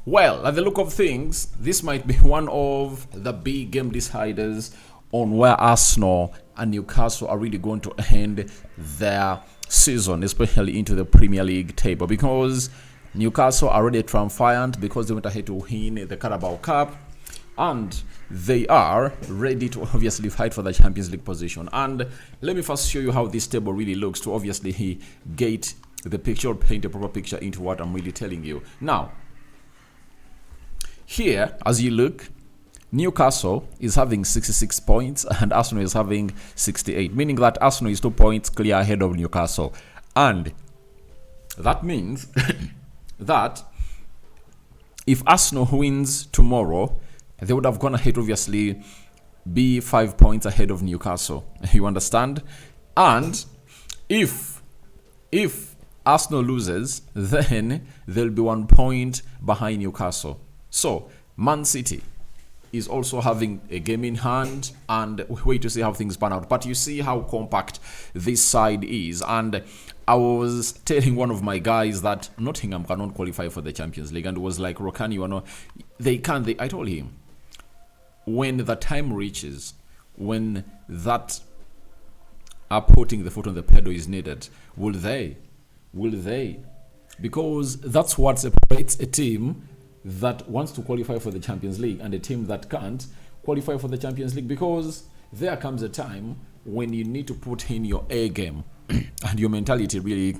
Well, at the look of things, this might be one of the big game deciders on where Arsenal and Newcastle are really going to end their season, especially into the Premier League table, because Newcastle are already triumphant because they went ahead to win the Carabao Cup, and they are ready to obviously fight for the Champions League position. And let me first show you how this table really looks to obviously get the picture, or paint a proper picture into what I'm really telling you. Now, here, as you look, Newcastle is having 66 points and Arsenal is having 68, meaning that Arsenal is 2 points clear ahead of Newcastle. And that means that if Arsenal wins tomorrow, they would have gone ahead, obviously, be 5 points ahead of Newcastle. You understand? And if Arsenal loses, then they'll be 1 point behind Newcastle. So, Man City is also having a game in hand, and we wait to see how things pan out. But you see how compact this side is. And I was telling one of my guys that Nottingham cannot qualify for the Champions League, and it was like, Rokani, you know, they can. I told him, when the time reaches, when that putting the foot on the pedal is needed, will they? Because that's what separates a team that wants to qualify for the Champions League and a team that can't qualify for the Champions League, because there comes a time when you need to put in your A game and your mentality really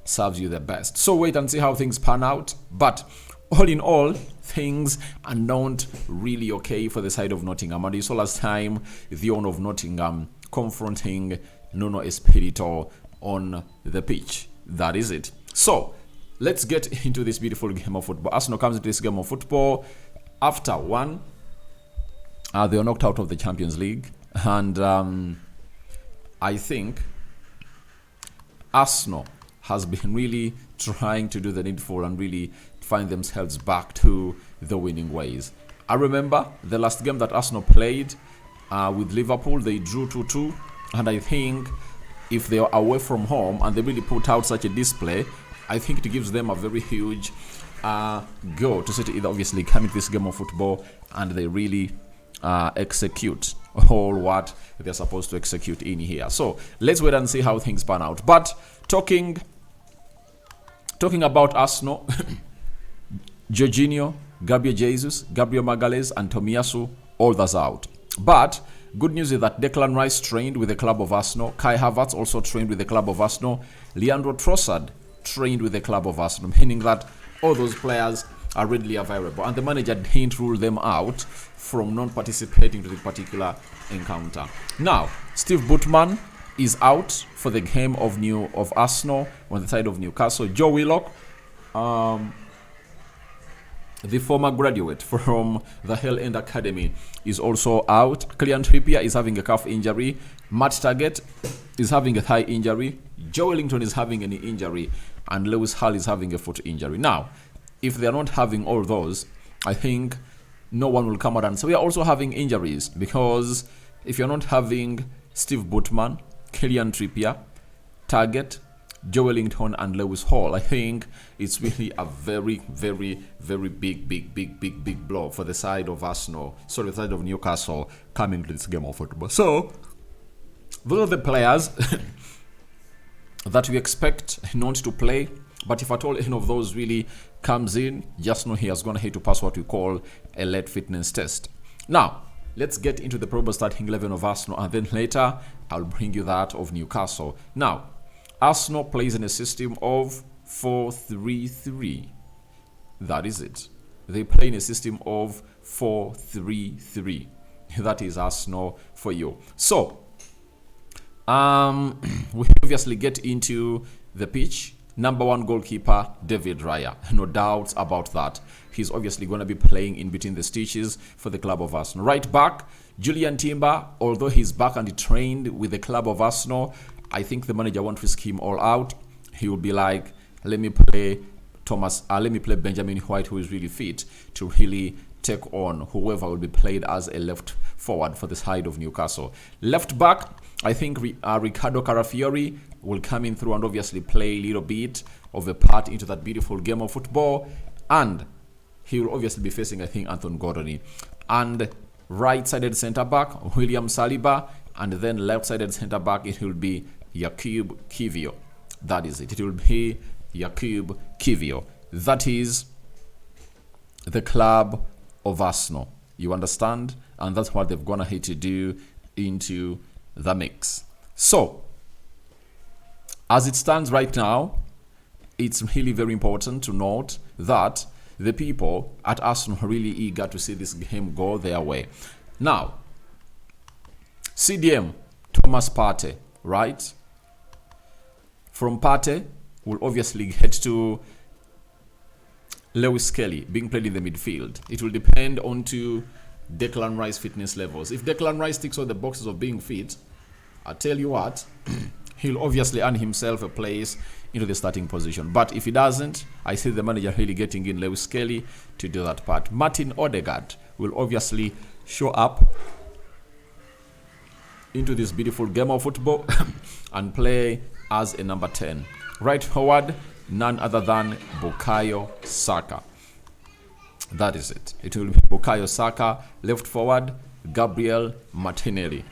serves you the best. So wait and see how things pan out. But all in all, things are not really okay for the side of Nottingham. And you saw last time the owner of Nottingham confronting Nuno Espirito on the pitch. That is it. So let's get into this beautiful game of football. Arsenal comes into this game of football after one. They are knocked out of the Champions League. And I think Arsenal has been really trying to do the needful and really find themselves back to the winning ways. I remember the last game that Arsenal played with Liverpool, they drew 2-2. And I think if they are away from home and they really put out such a display, I think it gives them a very huge go to City, obviously come into this game of football and they really execute all what they're supposed to execute in here. So let's wait and see how things pan out. But talking about Arsenal, Jorginho, Gabriel Jesus, Gabriel Magalhaes, and Tomiyasu, all that's out. But good news is that Declan Rice trained with the club of Arsenal. Kai Havertz also trained with the club of Arsenal. Leandro Trossard trained with the club of Arsenal, meaning that all those players are readily available. And the manager didn't rule them out from non-participating to the particular encounter. Now, Steve Bootman is out for the game of Arsenal on the side of Newcastle. Joe Willock, the former graduate from the Hell End Academy, is also out. Kylian Trippier is having a calf injury. Matt Target is having a thigh injury. Joe Wellington is having an injury. And Lewis Hull is having a foot injury. Now, if they're not having all those, I think no one will come out and say we are also having injuries. Because if you're not having Steve Bootman, Kylian Trippier, Target, Joe Wellington, and Lewis Hall, I think it's really a very, very, very big blow for the side of Arsenal. Sorry, the side of Newcastle coming to this game of football. So, those are the players that we expect not to play. But if at all any of those really comes in, just know he has gone ahead to pass what we call a late fitness test. Now, let's get into the probable starting 11 of Arsenal, and then later I'll bring you that of Newcastle. Now, Arsenal plays in a system of 4-3-3. That is it. They play in a system of 4-3-3. That is Arsenal for you. So, we obviously get into the pitch. Number one goalkeeper, David Raya. No doubts about that. He's obviously going to be playing in between the stitches for the club of Arsenal. Right back, Julian Timber. Although he's back and he trained with the club of Arsenal, I think the manager won't risk him all out. He will be like, let me play Benjamin White, who is really fit to really take on whoever will be played as a left forward for the side of Newcastle. Left back, I think Ricardo Carafiori will come in through and obviously play a little bit of a part into that beautiful game of football. And he will obviously be facing, I think, Anthony Gordon. And right-sided centre-back, William Saliba. And then left-sided centre-back, it will be Jakub Kiwior. That is it. It will be Jakub Kiwior. That is the club of Arsenal. You understand? And that's what they've gone ahead to do into the mix. So, as it stands right now, it's really very important to note that the people at Arsenal are really eager to see this game go their way. Now, CDM, Thomas Partey, right? From Partey, we'll obviously get to Lewis Kelly being played in the midfield. It will depend on to Declan Rice fitness levels. If Declan Rice ticks all the boxes of being fit, I tell you what, he'll obviously earn himself a place into the starting position. But if he doesn't, I see the manager really getting in Lewis Kelly to do that part. Martin Odegaard will obviously show up into this beautiful game of football and play as a number 10. Right forward, none other than Bukayo Saka. That is it. It will be Bukayo Saka. Left forward, Gabriel Martinelli.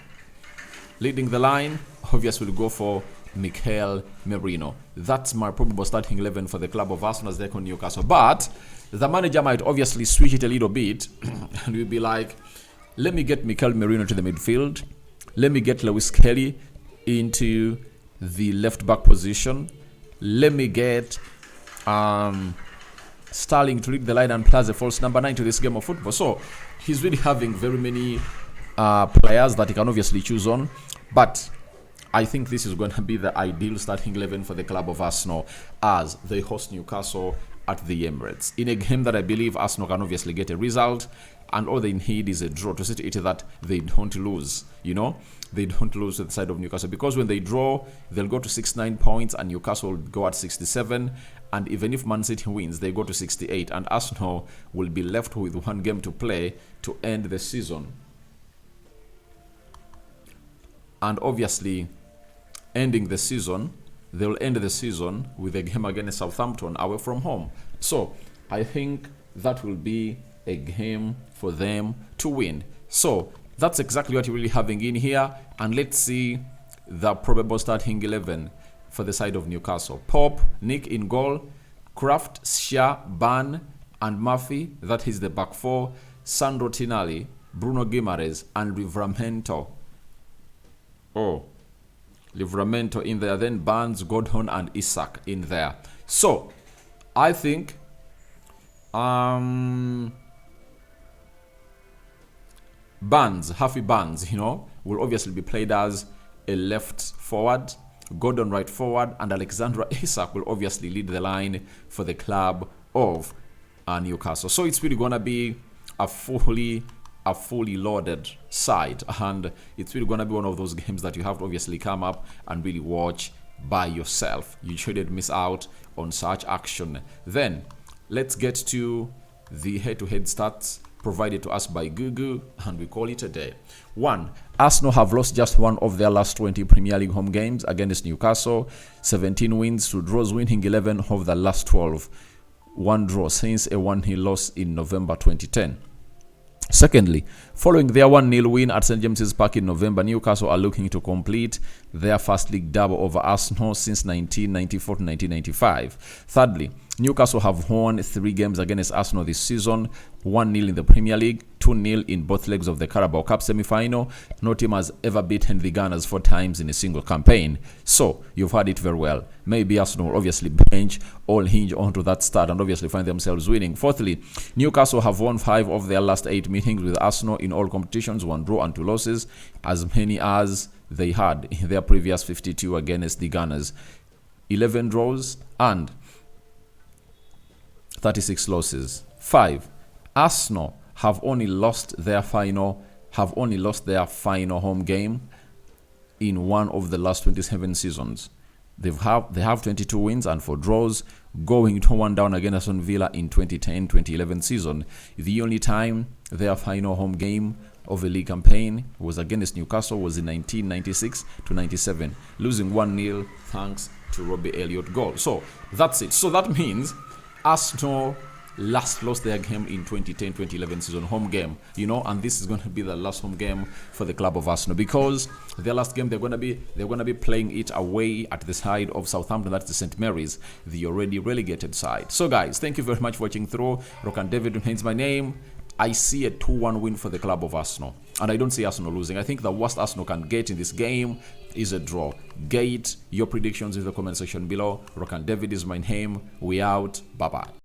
Leading the line, obviously we'll go for Mikel Merino. That's my probable starting 11 for the club of Arsenal as they con Newcastle. But the manager might obviously switch it a little bit and we'll be like, let me get Mikel Merino to the midfield. Let me get Lewis Kelly into the left back position. Let me get Sterling to lead the line and play as a false number 9 to this game of football. So he's really having very many players that he can obviously choose on. But I think this is going to be the ideal starting 11 for the club of Arsenal as they host Newcastle at the Emirates. In a game that I believe Arsenal can obviously get a result, and all they need is a draw to see to it that they don't lose. You know, they don't lose to the side of Newcastle, because when they draw, they'll go to 69 points and Newcastle will go at 67. And even if Man City wins, they go to 68, and Arsenal will be left with one game to play to end the season. And obviously, ending the season, they'll end the season with a game against Southampton away from home. So I think that will be a game for them to win. So that's exactly what you're really having in here. And let's see the probable starting 11 for the side of Newcastle. Pope, Nick in goal, Kraft, Shah, Ban, and Murphy. That is the back four. Sandro Tonali, Bruno Guimaraes, and Livramento. Livramento in there. Then Barnes, Gordon, and Isak in there. So I think Harvey Barnes, will obviously be played as a left forward, Gordon right forward, and Alexandra Isak will obviously lead the line for the club of Newcastle. So it's really gonna be a fully loaded side, and it's really gonna be one of those games that you have to obviously come up and really watch by yourself. You shouldn't miss out on such action. Then let's get to the head-to-head stats provided to us by Google, and we call it a day. 1. Arsenal have lost just one of their last 20 Premier League home games against Newcastle. 17 wins, 2 draws, winning 11 of the last 12. 1 draw since a 1-0 loss in November 2010. Secondly, following their 1-0 win at St James's Park in November, Newcastle are looking to complete their first league double over Arsenal since 1994 to 1995. Thirdly, Newcastle have won 3 games against Arsenal this season, 1-0 in the Premier League, 2-0 in both legs of the Carabao Cup semi-final. No team has ever beaten the Gunners 4 times in a single campaign. So, you've heard it very well. Maybe Arsenal will obviously bench, all hinge onto that start and obviously find themselves winning. Fourthly, Newcastle have won 5 of their last 8 meetings with Arsenal in all competitions, 1 draw and 2 losses, as many as they had in their previous 52 against the Gunners. 11 draws and 36 losses. 5. Arsenal have only lost their final home game in one of the last 27 seasons. They have 22 wins and 4 draws, going to 1 down against Aston Villa in 2010-2011 season. The only time their final home game of a league campaign was against Newcastle was in 1996-97, losing 1-0 thanks to Robbie Elliott goal. So that's it. So that means Arsenal last lost their game in 2010-2011 season, home game, you know, and this is going to be the last home game for the club of Arsenal, because their last game they're going to be playing it away at the side of Southampton. That's the St. Mary's, the already relegated side. So guys, thank you very much for watching through. Rokani David remains my name. I see a 2-1 win for the club of Arsenal, and I don't see Arsenal losing. I think the worst Arsenal can get in this game is a draw. Get your predictions in the comment section below. Rokani David is my name. We out. Bye bye.